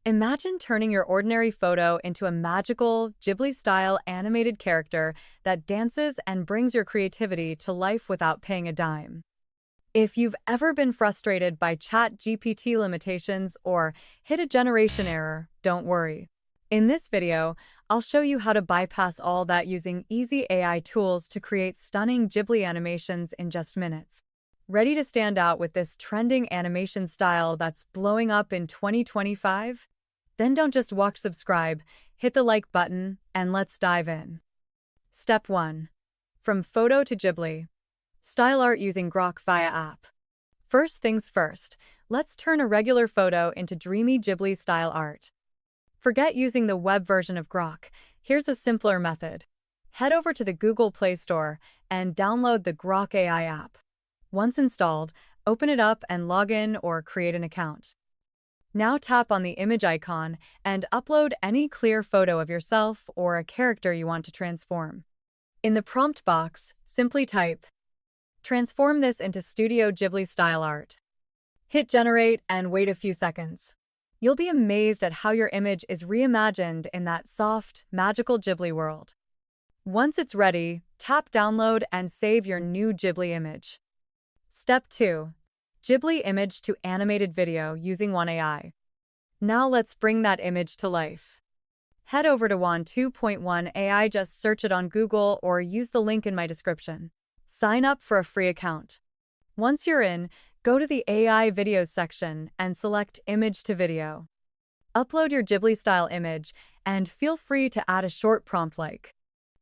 Imagine turning your ordinary photo into a magical, Ghibli-style animated character that dances and brings your creativity to life without paying a dime. If you've ever been frustrated by ChatGPT limitations or hit a generation error, don't worry. In this video, I'll show you how to bypass all that using easy AI tools to create stunning Ghibli animations in just minutes. Ready to stand out with this trending animation style that's blowing up in 2025? Then don't just subscribe, hit the like button, and let's dive in. Step 1. From photo to Ghibli. Style art using Grok via app. First things first, let's turn a regular photo into dreamy Ghibli-style art. Forget using the web version of Grok. Here's a simpler method. Head over to the Google Play Store and download the Grok AI app. Once installed, open it up and log in or create an account. Now tap on the image icon and upload any clear photo of yourself or a character you want to transform. In the prompt box, simply type, "Transform this into Studio Ghibli style art." Hit generate and wait a few seconds. You'll be amazed at how your image is reimagined in that soft, magical Ghibli world. Once it's ready, tap download and save your new Ghibli image. Step 2. Ghibli image to animated video using Wan AI. Now let's bring that image to life. Head over to Wan AI, just search it on Google or use the link in my description. Sign up for a free account. Once you're in, go to the AI videos section and select image to video. Upload your Ghibli-style image and feel free to add a short prompt like,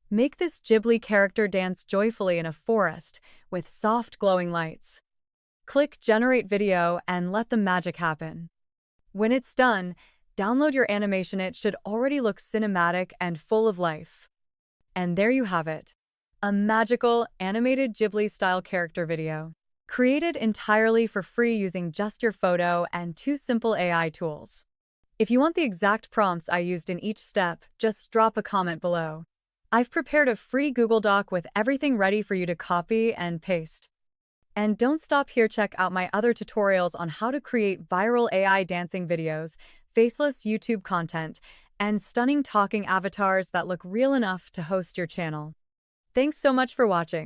"Make this Ghibli character dance joyfully in a forest with soft glowing lights." Click Generate Video and let the magic happen. When it's done, download your animation. It should already look cinematic and full of life. And there you have it. A magical, animated Ghibli-style character video. Created entirely for free using just your photo and 2 simple AI tools. If you want the exact prompts I used in each step, just drop a comment below. I've prepared a free Google Doc with everything ready for you to copy and paste. And don't stop here, check out my other tutorials on how to create viral AI dancing videos, faceless YouTube content, and stunning talking avatars that look real enough to host your channel. Thanks so much for watching.